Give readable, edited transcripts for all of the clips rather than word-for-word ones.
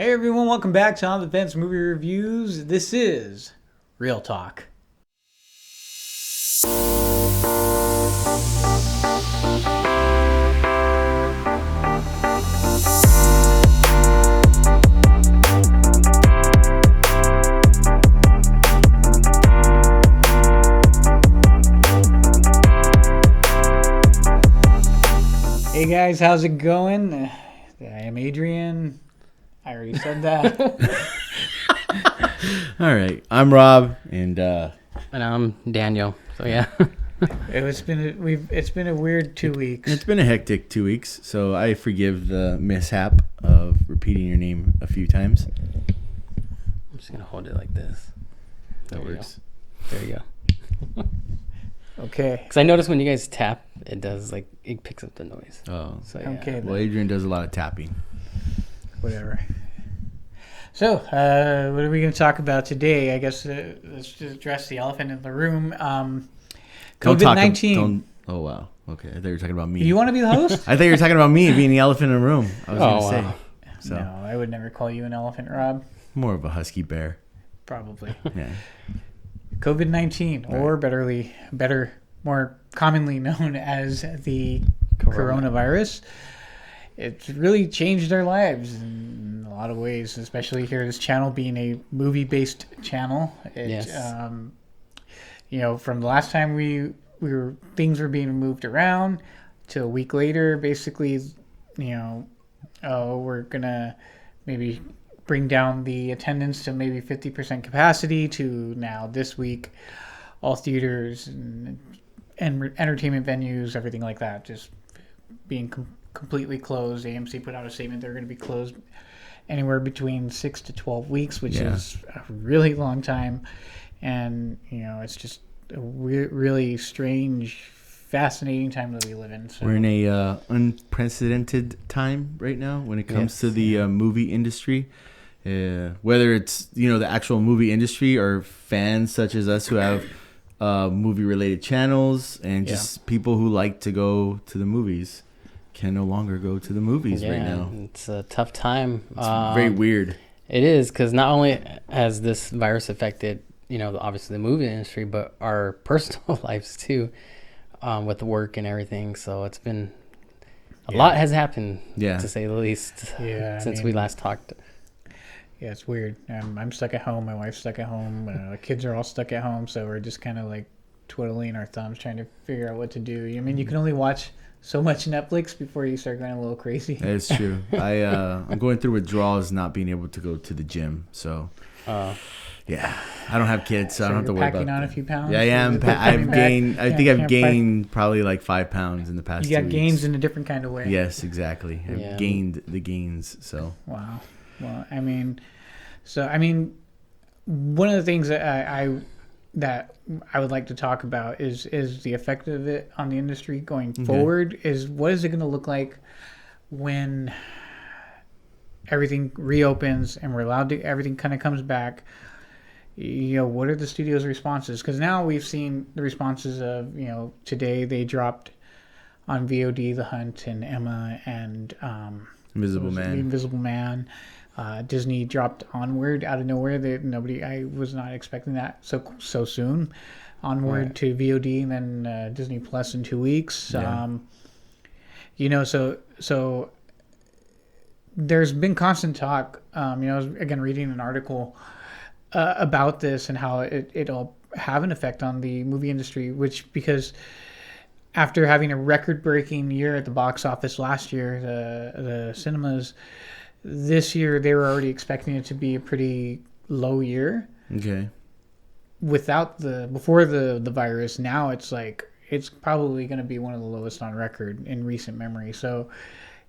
Hey everyone, welcome back to On the Fence Movie Reviews. This is Real Talk. Hey guys, how's it going? I am Adrian. I already said that. All right, I'm Rob, and I'm Daniel. So yeah, It's been a weird 2 weeks. it's been a hectic 2 weeks. So I forgive the mishap of repeating your name a few times. I'm just gonna hold it like this. That works. There you go. Okay. Because I noticed when you guys tap, it does it picks up the noise. Oh, So yeah. Okay. well, Adrian does a lot of tapping. Whatever. So, what are we going to talk about today? I guess let's just address the elephant in the room. COVID-19. Oh wow. Okay, I thought you were talking about me. You want to be the host? I thought you were talking about me being the elephant in the room. I was gonna say. Wow. So No, I would never call you an elephant, Rob. more of a husky bear. Probably. Yeah. COVID-19, or more commonly known as the coronavirus. It's really changed our lives in a lot of ways, especially here, this channel being a movie-based channel. Yes. From the last time things were being moved around to a week later, basically, we're gonna maybe bring down the attendance to maybe 50% capacity, to now this week, all theaters and entertainment venues, everything like that, just being completely closed. AMC put out a statement they're going to be closed anywhere between 6 to 12 weeks, which is a really long time. And, it's just a really strange, fascinating time that we live in. So We're in a unprecedented time right now when it comes to the movie industry. Whether it's the actual movie industry or fans such as us who have movie related channels, and just people who like to go to the movies can no longer go to the movies right now. It's a tough time. It's very weird. It is, because not only has this virus affected, obviously the movie industry, but our personal lives too, with work and everything. So it's been a lot has happened, to say the least, since we last talked. Yeah, it's weird. I'm stuck at home. My wife's stuck at home. The kids are all stuck at home. So we're just kind of twiddling our thumbs, trying to figure out what to do. I mean, you can only watch so much Netflix before you start going a little crazy. It's true. I'm going through withdrawals, not being able to go to the gym. So, I don't have kids, so I don't have to worry about packing on that. a few pounds? Yeah, I am. I've gained. I think I've gained probably 5 pounds in the past 2 weeks. You got gains in a different kind of way. Yes, exactly. I've gained the gains. So. Wow. Well, one of the things that I would like to talk about is the effect of it on the industry going forward. Is what is it going to look like when everything reopens and we're allowed to, everything kind of comes back? What are the studio's responses? Because now we've seen the responses of, today they dropped on VOD The Hunt and Emma and Invisible Man. Disney dropped Onward out of nowhere. I was not expecting that so soon. Onward to VOD, and then Disney Plus in 2 weeks. Yeah. So there's been constant talk. I was again reading an article about this and how it'll have an effect on the movie industry, because after having a record-breaking year at the box office last year, the cinemas, this year they were already expecting it to be a pretty low year. Okay. Before the virus, now it's probably going to be one of the lowest on record in recent memory. So,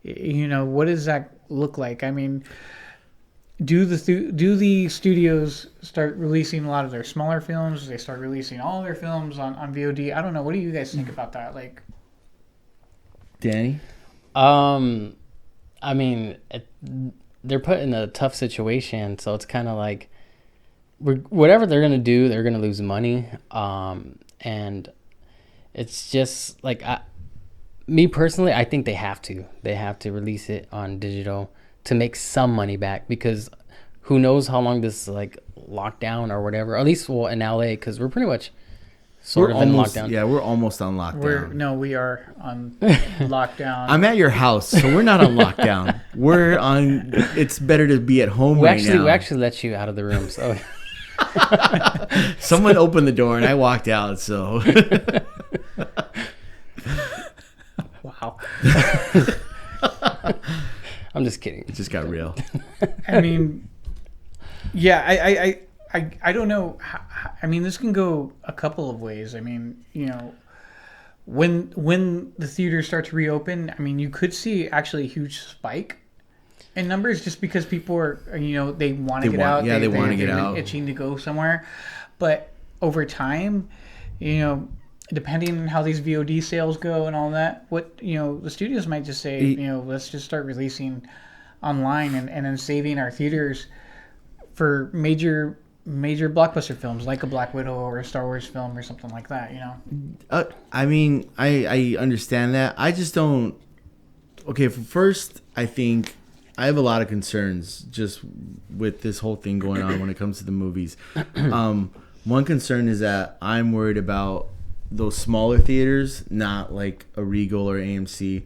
what does that look like? I mean, do the studios start releasing a lot of their smaller films? Do they start releasing all their films on VOD? I don't know. What do you guys think about that? Danny? They're put in a tough situation, so it's kind of whatever they're gonna do, they're gonna lose money. And it's just me personally, I think they have to release it on digital to make some money back, because who knows how long this like lockdown or whatever. At least in LA, because we're pretty much sort of almost, in lockdown. Yeah, we're almost on lockdown. We are on lockdown. I'm at your house, so we're not on lockdown. We're on. It's better to be at home now. We actually let you out of the room, so. Someone opened the door and I walked out. So. Wow. I'm just kidding. It just got real. I mean, yeah, I don't know. I mean, this can go a couple of ways. I mean, when the theaters start to reopen, I mean, you could see actually a huge spike in numbers just because people are, they want to get out. Yeah, they want to get out. Itching to go somewhere. But over time, depending on how these VOD sales go and all that, the studios might just say, let's just start releasing online and then saving our theaters for major blockbuster films like a Black Widow or a Star Wars film or something like that, I mean, I understand that. I just don't. Okay, first, I think I have a lot of concerns just with this whole thing going on when it comes to the movies. One concern is that I'm worried about those smaller theaters, not like a Regal or AMC,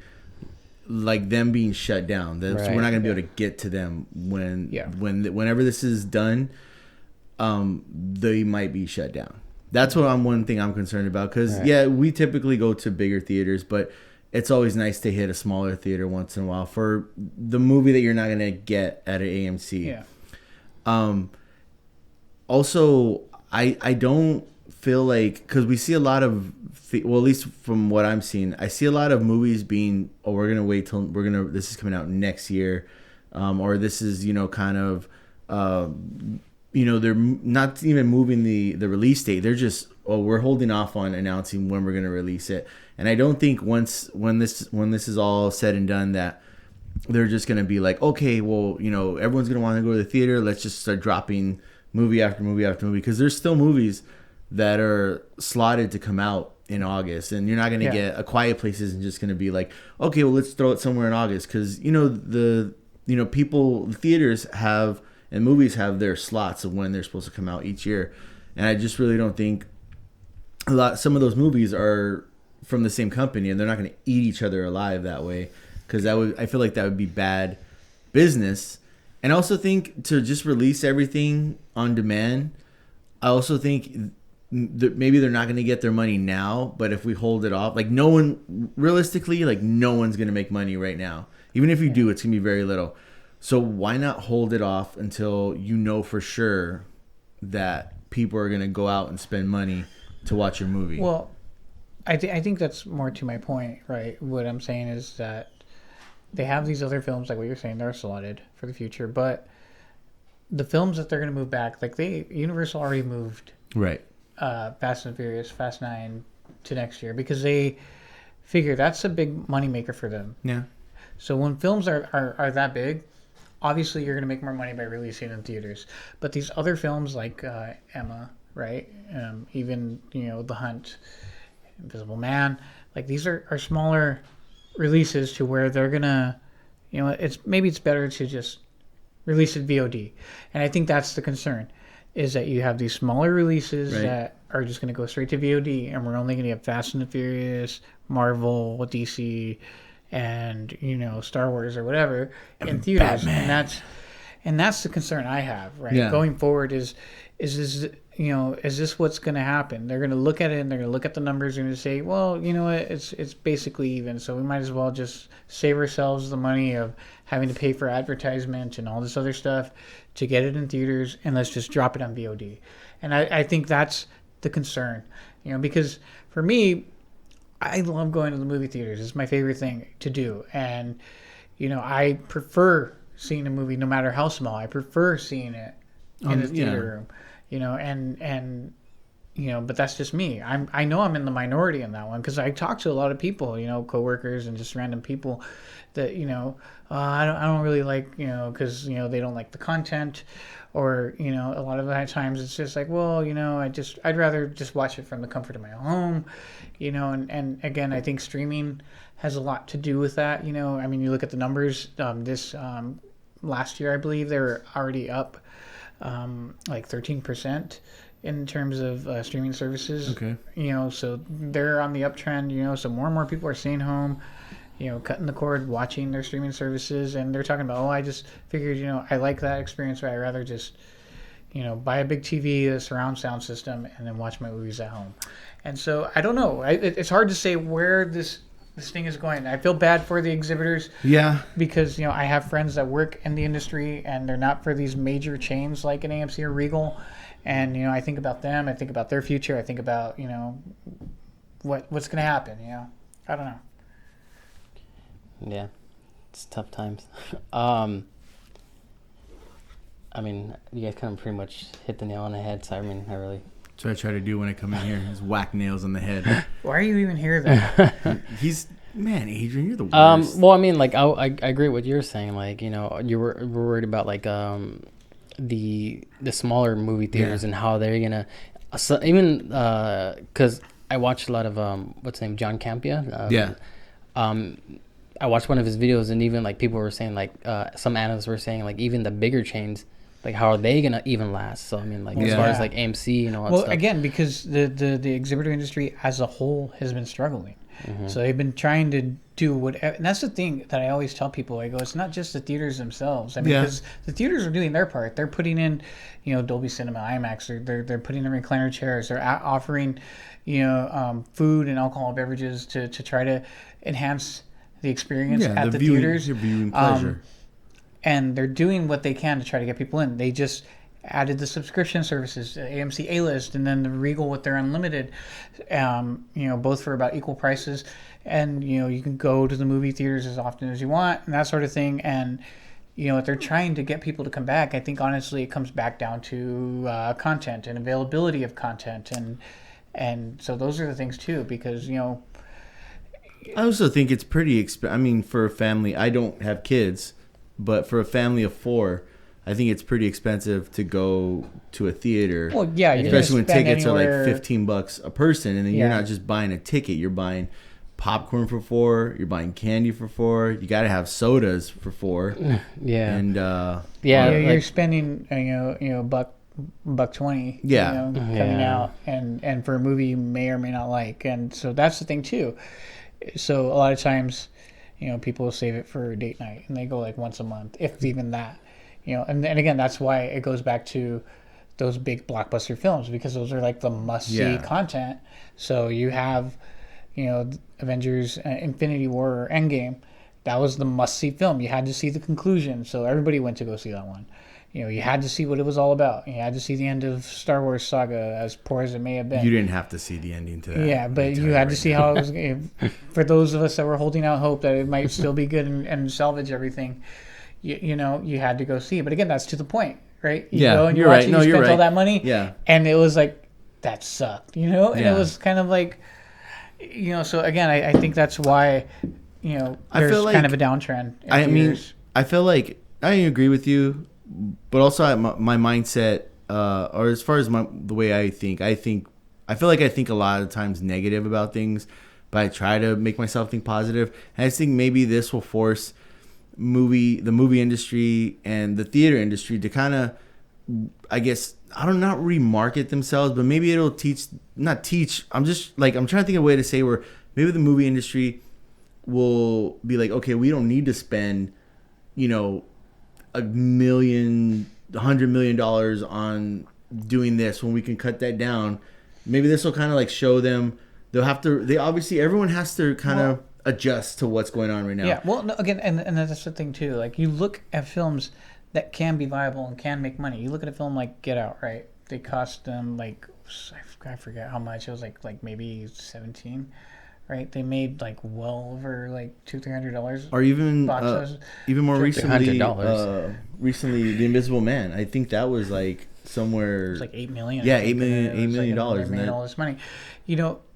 like them being shut down. We're not going to be able to get to them whenever this is done. They might be shut down. That's one thing I'm concerned about, because we typically go to bigger theaters, but it's always nice to hit a smaller theater once in a while for the movie that you're not going to get at an AMC. Also, I don't feel like, because we see a lot of at least from what I'm seeing, I see a lot of movies being, we're gonna wait till this is coming out next year, or this is kind of they're not even moving the release date. They're just, we're holding off on announcing when we're gonna release it. And I don't think when this is all said and done that they're just gonna be like, okay, well, everyone's gonna want to go to the theater. Let's just start dropping movie after movie after movie, because there's still movies that are slotted to come out in August, and you're not going to get A Quiet Place isn't just going to be like, okay, well, let's throw it somewhere in August, because theaters have and movies have their slots of when they're supposed to come out each year, and I just really don't think some of those movies are from the same company, and they're not going to eat each other alive that way, because I feel like that would be bad business. And I also think to just release everything on demand, I also think that maybe they're not going to get their money now, but if we hold it off, like no one's going to make money right now. Even if you do, it's going to be very little. So why not hold it off until for sure that people are going to go out and spend money to watch your movie? Well, I think that's more to my point, right? What I'm saying is that they have these other films, like what you're saying, they're slotted for the future, but the films that they're going to move back, like Universal already moved Fast and Furious, Fast 9 to next year, because they figure that's a big moneymaker for them. Yeah. So when films are that big, obviously you're going to make more money by releasing in theaters. But these other films like Emma, right? Even, The Hunt, Invisible Man, like these are smaller releases to where they're gonna, it's better to just release it VOD, and I think that's the concern, is that you have these smaller releases that are just gonna go straight to VOD, and we're only gonna have Fast and the Furious, Marvel, DC, and Star Wars or whatever in theaters, Batman. and that's the concern I have, right? Yeah. Going forward is this, is this what's going to happen? They're going to look at it and they're going to look at the numbers and say, well, it's basically even, so we might as well just save ourselves the money of having to pay for advertisement and all this other stuff to get it in theaters, and let's just drop it on VOD. And I think that's the concern, because for me, I love going to the movie theaters. It's my favorite thing to do. And, I prefer seeing a movie no matter how small. I prefer seeing it in the theater room. But that's just me. I know I'm in the minority in that one, because I talk to a lot of people, coworkers and just random people that, I don't really like, because, they don't like the content, or, a lot of the times it's just like, well, I'd rather just watch it from the comfort of my home, and again, I think streaming has a lot to do with that. You look at the numbers, this last year, I believe they were already up like 13% in terms of streaming services. Okay. So they're on the uptrend. So more and more people are staying home, cutting the cord, watching their streaming services, and they're talking about, I just figured, I like that experience, but I'd rather just, buy a big TV, a surround sound system, and then watch my movies at home. And so I don't know. It's hard to say where this thing is going. I feel bad for the exhibitors. Yeah. Because, I have friends that work in the industry, and they're not for these major chains like an AMC or Regal. And, I think about them. I think about their future. I think about, what's going to happen, I don't know. Yeah, it's tough times. I mean, you guys kind of pretty much hit the nail on the head. So I mean, I really. That's what I try to do when I come in here, is whack nails on the head. Why are you even here then? Man, Adrian, you're the worst. Well, I mean, like I agree with what you're saying. Like, you were worried about like the smaller movie theaters and how they're gonna even because I watched a lot of what's his name, John Campia. I watched one of his videos, and even like people were saying, like some analysts were saying, like even the bigger chains, like how are they gonna even last? So I mean, like as far as like AMC and all that stuff. Again, because the exhibitor industry as a whole has been struggling. Mm-hmm. So they've been trying to do whatever, and that's the thing that I always tell people. I go, it's not just the theaters themselves. I mean, because the theaters are doing their part. They're putting in, Dolby Cinema, IMAX. They're putting in recliner chairs. They're offering, food and alcohol beverages to try to enhance the experience at the theaters. Your viewing pleasure. And they're doing what they can to try to get people in. They just added the subscription services, AMC A-List, and then the Regal with their Unlimited, both for about equal prices. And, you can go to the movie theaters as often as you want and that sort of thing. And, they're trying to get people to come back. I think, honestly, it comes back down to content and availability of content. And so those are the things, too, because, I also think it's pretty I mean, for a family, I don't have kids, but for a family of 4, I think it's pretty expensive to go to a theater. Well, yeah, especially when tickets are like $15 a person, and then you're not just buying a ticket. You're buying popcorn for 4. You're buying candy for 4. You got to have sodas for 4. Yeah, and you're spending $1.20. Yeah, coming out, and for a movie you may or may not like, and so that's the thing too. So a lot of times, people will save it for date night, and they go like once a month, if even that. And again, that's why it goes back to those big blockbuster films, because those are like the must-see content. So you have, Avengers, Infinity War, or Endgame. That was the must-see film. You had to see the conclusion, so everybody went to go see that one. You had to see what it was all about. You had to see the end of Star Wars saga, as poor as it may have been. You didn't have to see the ending to that. Yeah, but you had to see how it was. For those of us that were holding out hope that it might still be good and salvage everything, you had to go see it. But again, that's to the point, right? You go and you watch it, you spent all that money, and it was like, that sucked, and it was kind of like, so again, I think that's why, there's I feel like, kind of a downtrend. I feel like I agree with you, but also my mindset, or as far as the way I feel like I think a lot of times negative about things, but I try to make myself think positive. And I just think maybe this will force the movie industry and the theater industry to kind of, I guess, not remarket themselves, but maybe it'll not teach. I'm trying to think of a way to say where maybe the movie industry will be like, okay, we don't need to spend, $100 million on doing this when we can cut that down. Maybe this will kind of like show them everyone has to kind of adjust to what's going on right now. Yeah, well, no, again, and that's the thing too. Like, you look at films that can be viable and can make money. You look at a film like Get Out, right? They cost them like, I forget how much. It was like maybe 17, right? They made like well over like $200-300. Or even more recently, The Invisible Man. I think that was like somewhere. It's like $8 million. Yeah, $8 million. They made all this money.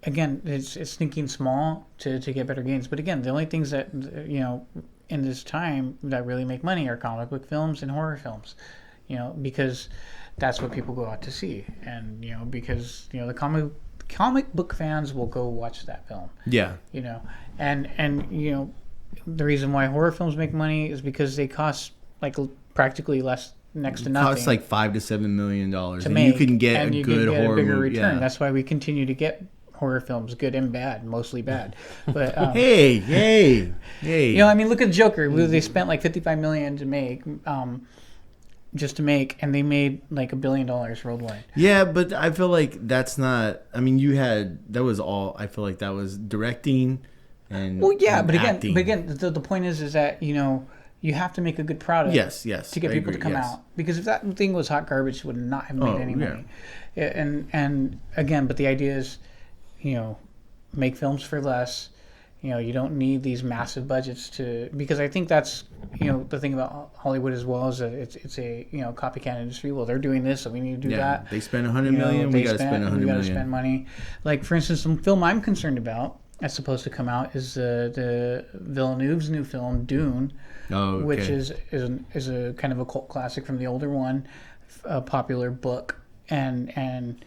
Again, it's thinking small to get better gains. But again, the only things that in this time that really make money are comic book films and horror films, because that's what people go out to see, and because the comic book fans will go watch that film. Yeah. And the reason why horror films make money is because they cost practically less, next to nothing. Costs like $5 to $7 million, and make, you can get and a you good can get horror a bigger movie. return. Yeah. That's why we continue to get horror films, good and bad, mostly bad. But Hey. you know, I mean, look at Joker. They spent like $55 million to make, just to make, and they made like $1 billion worldwide. Yeah, but I feel like that's not. I mean, that was all. I feel like that was directing and Well, yeah, and but acting. again, the point is that, you know, you have to make a good product. Yes, to get I people agree, to come yes. out, because if that thing was hot garbage, it would not have made any money. And again, but the idea is, you know, make films for less. You know, you don't need these massive budgets because I think that's, you know, the thing about Hollywood as well, is that it's a, you know, copycat industry. Well, they're doing this, so we need to do that. They spend $100 million. We got to spend $100 million. We got to spend money. Like, for instance, the film I'm concerned about that's supposed to come out is the Villeneuve's new film Dune, which is a kind of a cult classic from the older one, a popular book, and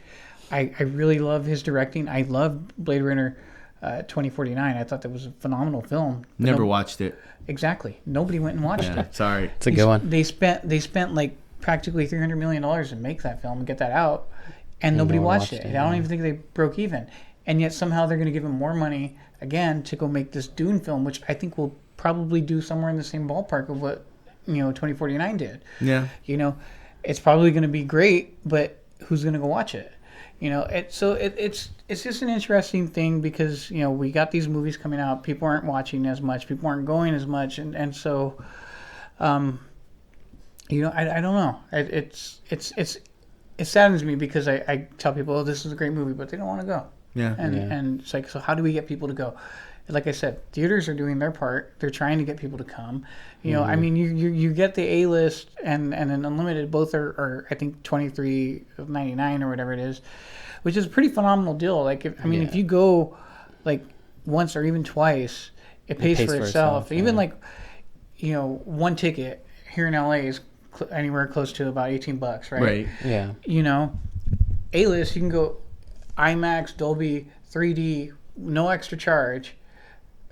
I really love his directing. I love Blade Runner 2049. I thought that was a phenomenal film. Never watched it. Exactly. Nobody went and watched it. Sorry. It's a good one. They spent like practically $300 million to make that film and get that out, and nobody watched it. I don't even think they broke even. And yet somehow they're going to give him more money again to go make this Dune film, which I think will probably do somewhere in the same ballpark of what, you know, 2049 did. Yeah. You know, it's probably going to be great, but who's going to go watch it? You know, it's just an interesting thing because, you know, we got these movies coming out. People aren't watching as much. People aren't going as much. And so, you know, I don't know. It saddens me because I tell people, oh, this is a great movie, but they don't want to go. Yeah. And it's like, so how do we get people to go? Like I said, theaters are doing their part. They're trying to get people to come. You know, I mean, you get the A-list and then Unlimited. Both are I think $23.99 or whatever it is, which is a pretty phenomenal deal. Like, if you go like once or even twice, it pays for itself. Even like, you know, one ticket here in LA is anywhere close to about $18, right? Right. Yeah. You know, A-list, you can go IMAX, Dolby, 3D, no extra charge.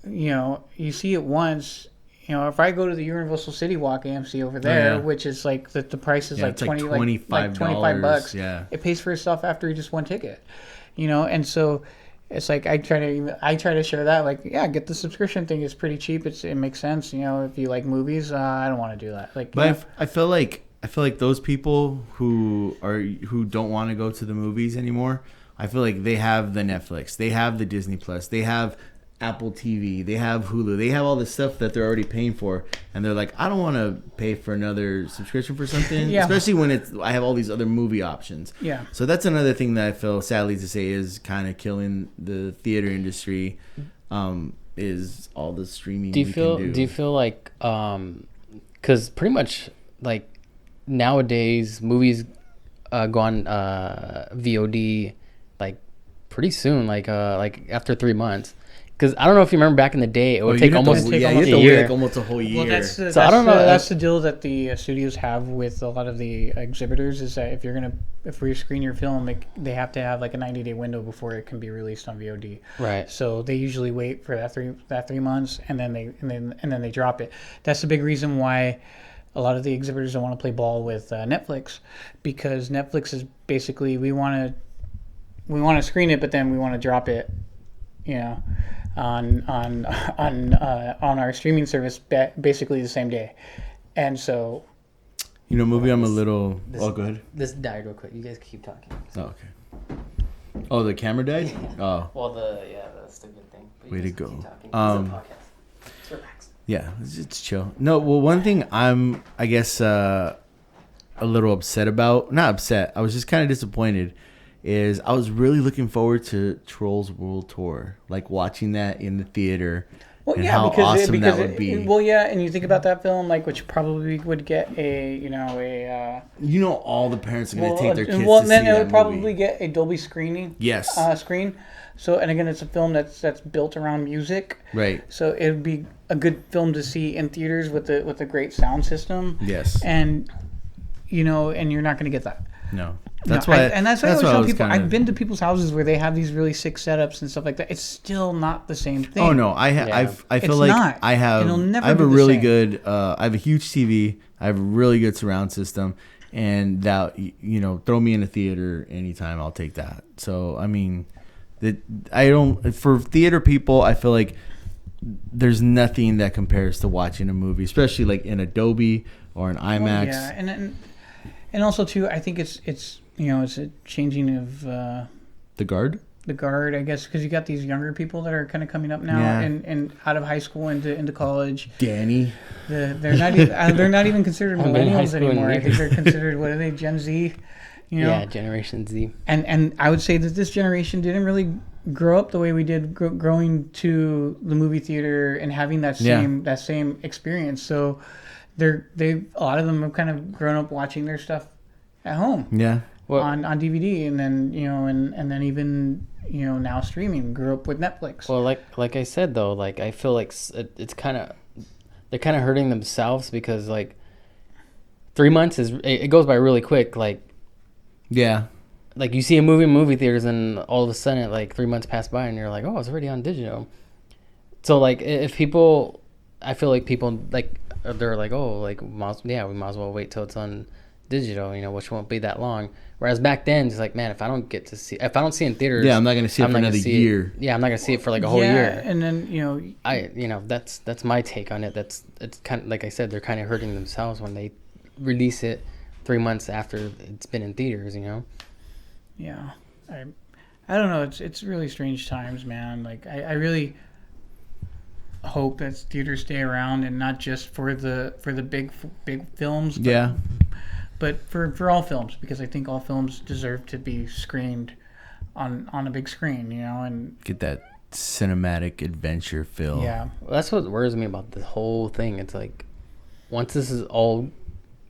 You know, you see it once. You know, if I go to the Universal City Walk AMC over there, which is like the price is like it's like $25. Yeah, it pays for itself after just one ticket. You know, and so it's like I try to share that. Like, yeah, get the subscription thing. It's pretty cheap. It makes sense. You know, if you like movies, I don't want to do that. Like, but I feel like those people who don't want to go to the movies anymore, I feel like they have the Netflix, they have the Disney Plus, they have Apple TV, they have Hulu, they have all this stuff that they're already paying for, and they're like, I don't want to pay for another subscription for something, especially when I have all these other movie options. Yeah. So that's another thing that I feel, sadly to say, is kind of killing the theater industry. Is all the streaming. Do you feel like because pretty much like nowadays movies go on VOD like pretty soon, like after 3 months. Because I don't know if you remember back in the day, it would take almost a year. Like almost a whole year. Well, so I don't know. That's the deal that the studios have with a lot of the exhibitors, is that if we screen your film, they have to have like a 90-day window before it can be released on VOD. Right. So they usually wait for that 3 months, and then they drop it. That's the big reason why a lot of the exhibitors don't want to play ball with Netflix, because Netflix is basically we want to screen it, but then we want to drop it, you know, on our streaming service basically the same day. And so, you know, movie I'm a little go ahead. This died real quick. You guys keep talking. Oh, okay. Oh, the camera died? Oh. Well, that's the good thing. Way to go. It's a podcast. It's relaxed. Yeah, it's chill. No, well, one thing I'm, I guess, a little upset about, not upset, I was just kind of disappointed, is I was really looking forward to Trolls World Tour, like watching that in the theater. Well, and yeah, how because awesome that would be. Well, yeah, and you think about that film, like, which probably would get all the parents are going to take their kids to see then that it would movie. probably get a Dolby screening. Yes. Screen. So, and again, it's a film that's built around music. Right. So it would be a good film to see in theaters with a great sound system. Yes. And, you know, and you're not going to get that. No. That's No, why. and that's why I always why tell was people. kinda- I've been to people's houses where they have these really sick setups and stuff like that. It's still not the same thing. Oh no, I Yeah. feel It's like not. I have It'll never I have be a the really same. good I have a huge TV. I have a really good surround system, and that throw me in a theater anytime, I'll take that. So I mean, that I don't for theater people. I feel like there's nothing that compares to watching a movie, especially like in Adobe or an IMAX. Yeah, and also too, I think it's it's a changing of The Guard. the guard, I guess, because you got these younger people that are kind of coming up now Yeah. and out of high school into college. Danny. They're not even, they're not even considered I've been in high millennials school and anymore. I think years. they're considered, what are they, Gen Z? Yeah, Generation Z. And I would say that this generation didn't really grow up the way we did growing to the movie theater and having that same experience. So a lot of them have kind of grown up watching their stuff at home. Yeah. Well, on DVD, and then and then even now streaming. Grew up with Netflix. Well, like I said though, like I feel like it's kind of they're kind of hurting themselves because like 3 months it goes by really quick. Like Yeah. you see a movie in movie theaters and all of a sudden like 3 months pass by and you're like, oh, it's already on digital. So like if people, I feel like people like they're like, oh, like we might as well wait till it's on digital, which won't be that long. Whereas back then, it's like, man, if I don't see it in theaters, Yeah, I'm not gonna see it I'm for not gonna another see it. year. Yeah, I'm not gonna see it for like a whole Yeah, year. and then That's my take on it. It's kind of like I said, they're kind of hurting themselves when they release it 3 months after it's been in theaters. Yeah, I don't know. It's really strange times, man. Like I really hope that theaters stay around, and not just for the big films. But for all films, because I think all films deserve to be screened on a big screen, and Get that cinematic adventure feel. yeah. Well, that's what worries me about the whole thing. It's like once this is all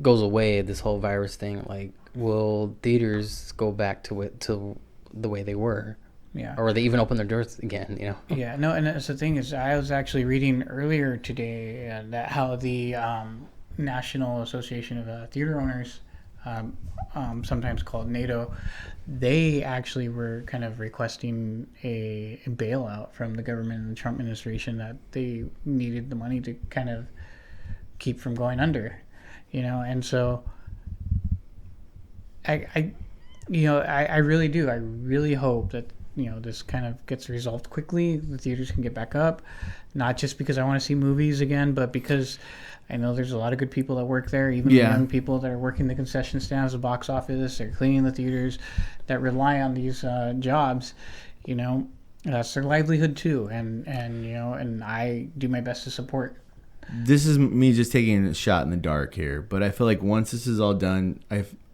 goes away, this whole virus thing, like will theaters go back to the way they were? Yeah. Or will they even open their doors again? Yeah, no, and that's the thing is, I was actually reading earlier today that how the National Association of Theater Owners, sometimes called NATO, they actually were kind of requesting a bailout from the government and the Trump administration, that they needed the money to kind of keep from going under, and so I really do. I really hope that this kind of gets resolved quickly. The theaters can get back up, not just because I want to see movies again, but because I know there's a lot of good people that work there, even the young people that are working the concession stands, the box office, they're cleaning the theaters, that rely on these jobs. That's their livelihood too, and I do my best to support. This is me just taking a shot in the dark here, but I feel like once this is all done,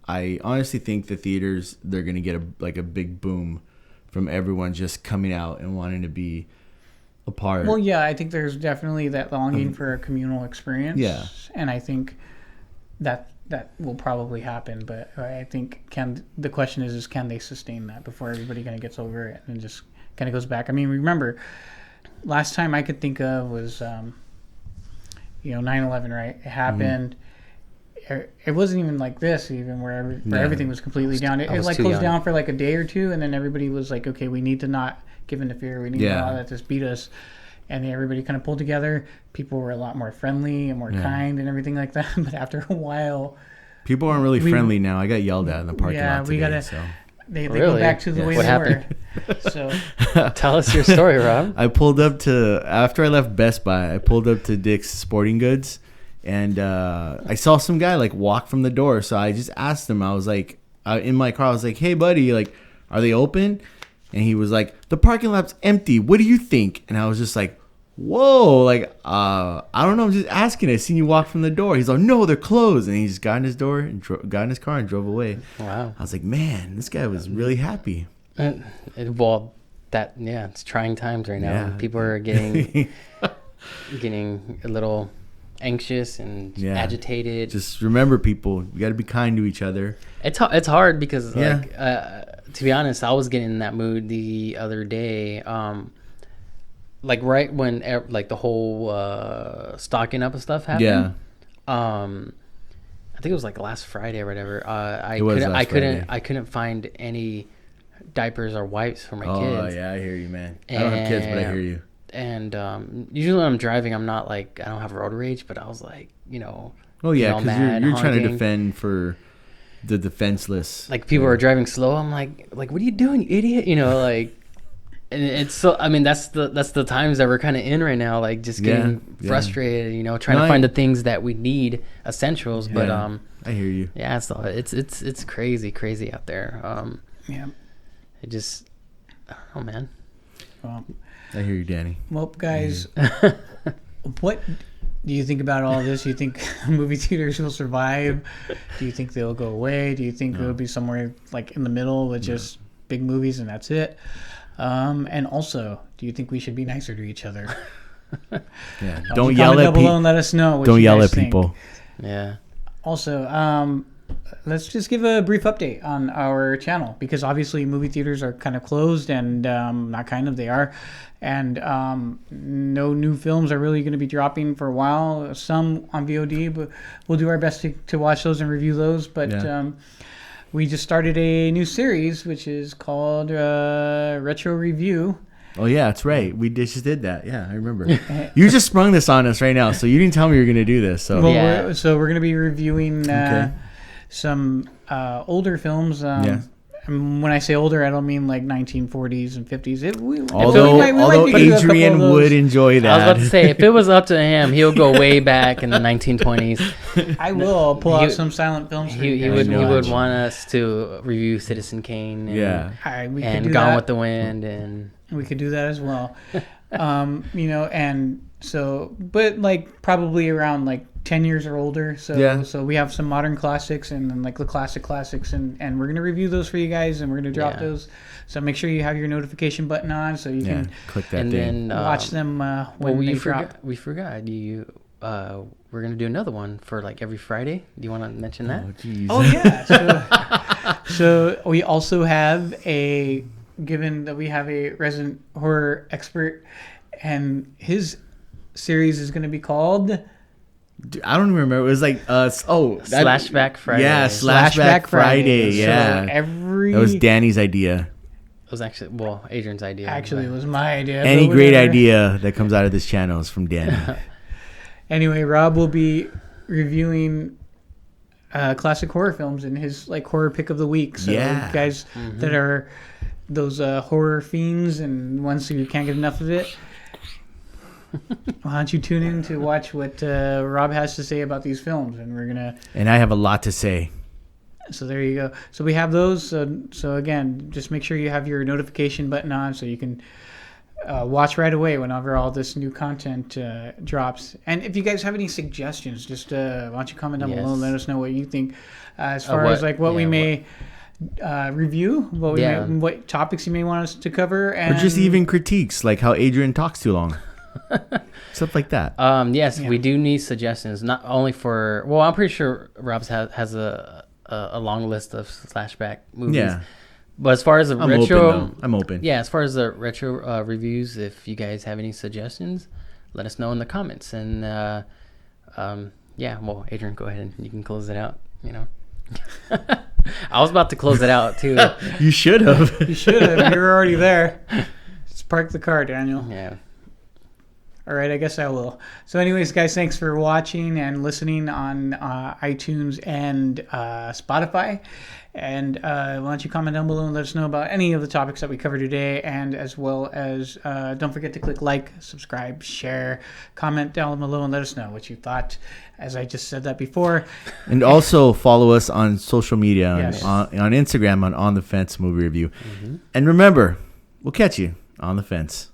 I honestly think the theaters, they're gonna get a big boom from everyone just coming out and wanting to be a part. Well, yeah, I think there's definitely that longing for a communal experience. Yeah. And I think that will probably happen, but I think the question is can they sustain that before everybody kind of gets over it and just kind of goes back? I mean, remember, last time I could think of was 9/11, right? It happened. It wasn't even like this, even where everything was completely down. It like closed down for like a day or two, and then everybody was like, okay, we need to not give in to fear. We need to not let this beat us. And everybody kind of pulled together. People were a lot more friendly and more kind and everything like that. But after a while, people aren't really friendly now. I got yelled at in the parking lot today. They Really? go back to the way What they happened? were. So Tell us your story, Rob. I pulled up after I left Best Buy, I pulled up to Dick's Sporting Goods, and I saw some guy like walk from the door. So I just asked him, I was like, in my car, I was like, hey buddy, like, are they open? And he was like, the parking lot's empty. What do you think? And I was just like, whoa, like, I don't know. I'm just asking. I seen you walk from the door. He's like, no, they're closed. And he just got in his door and got in his car and drove away. Wow. I was like, man, this guy was really happy. It's trying times right now. Yeah. People are getting a little anxious and agitated. Just remember, people, you got to be kind to each other. It's hard because to be honest, I was getting in that mood the other day. Like right when like the whole stocking up of stuff happened. Yeah. I think it was like last Friday or whatever. I It was couldn't, last I couldn't, Friday. I couldn't find any diapers or wipes for my Oh kids. yeah, I hear you, man. I don't have kids, but I hear you. And usually when I'm driving, I'm not like, I don't have road rage, but I was like, Oh yeah, all because mad, you're trying to honking. defend for the defenseless. Like people are driving slow. I'm like, what are you doing, you idiot? Like, and it's so. I mean, that's the times that we're kind of in right now. Like just getting frustrated. Trying to find the things that we need, essentials. But I hear you. yeah, it's crazy out there. Yeah. It just, I don't know, man. Well, I hear you, Danny. well, guys, what do you think about all this? Do you think movie theaters will survive? Do you think they'll go away? Do you think it'll be somewhere like in the middle with just big movies and that's it? And also, do you think we should be nicer to each other? Yeah. Don't yell at people. Let us know. What Don't you yell guys at people. Yeah. Also, let's just give a brief update on our channel because obviously movie theaters are kind of closed and not kind of, they are. And no new films are really going to be dropping for a while. Some on VOD, but we'll do our best to watch those and review those. But we just started a new series, which is called Retro Review. Oh yeah, that's right. We just did that. Yeah, I remember. You just sprung this on us right now, so you didn't tell me you were going to do this. So Well, Yeah. we're going to be reviewing Okay. some older films. And when I say older, I don't mean like 1940s and 50s. although we might do a couple of Adrian those. would enjoy that. I was about to say, if it was up to him, he'll go way back in the 1920s. I will pull out He- some silent films. For He you guys would to he would watch. want us to review Citizen Kane. And, Yeah. We could and do Gone that. with the Wind and We could do that as well. And so, but like probably around like 10 years or older. So, Yeah. so we have some modern classics and then like the classics and we're going to review those for you guys and we're going to drop Yeah. those. So make sure you have your notification button on so you Yeah, can click that and thing. then watch them when well, they you drop. we forgot you. We're gonna do another one for like every Friday. Do you want to mention that? Oh, jeez. Oh yeah. So we also have given that we have a resident horror expert, and his series is going to be called Dude, I don't even remember. It was like Slashback Friday. Yeah, Slashback Friday. Yeah, So every that was Danny's idea. It was actually Adrian's idea. actually it but- was my idea. Any but great whatever. idea that comes out of this channel is from Danny. Anyway, Rob will be reviewing classic horror films in his like horror pick of the week. So Yeah. guys that are those horror fiends and ones who can't get enough of it, why don't you tune in to watch what Rob has to say about these films, and we're gonna. And I have a lot to say. So there you go. So we have those. So again, just make sure you have your notification button on so you can watch right away whenever all this new content drops. And if you guys have any suggestions, just why don't you comment down below and let us know what you think as far as like what we may review, what topics you may want us to cover, and Or just even critiques, like how Adrian talks too long. Stuff like that. Yes, we do need suggestions. Not only for I'm pretty sure Rob's has a long list of slashback movies. Yeah. But as far as the I'm retro, open, though. I'm open. Yeah, as far as the retro reviews, if you guys have any suggestions, let us know in the comments. And Adrian, go ahead and you can close it out. I was about to close it out too. You should have. you should have. You were already there. Just park the car, Daniel. Yeah. All right, I guess I will. So anyways, guys, thanks for watching and listening on iTunes and Spotify. And why don't you comment down below and let us know about any of the topics that we covered today. And as well as don't forget to click like, subscribe, share, comment down below and let us know what you thought. As I just said that before. And also follow us on social media, Yes. on Instagram on the Fence Movie Review. And remember, we'll catch you on the fence.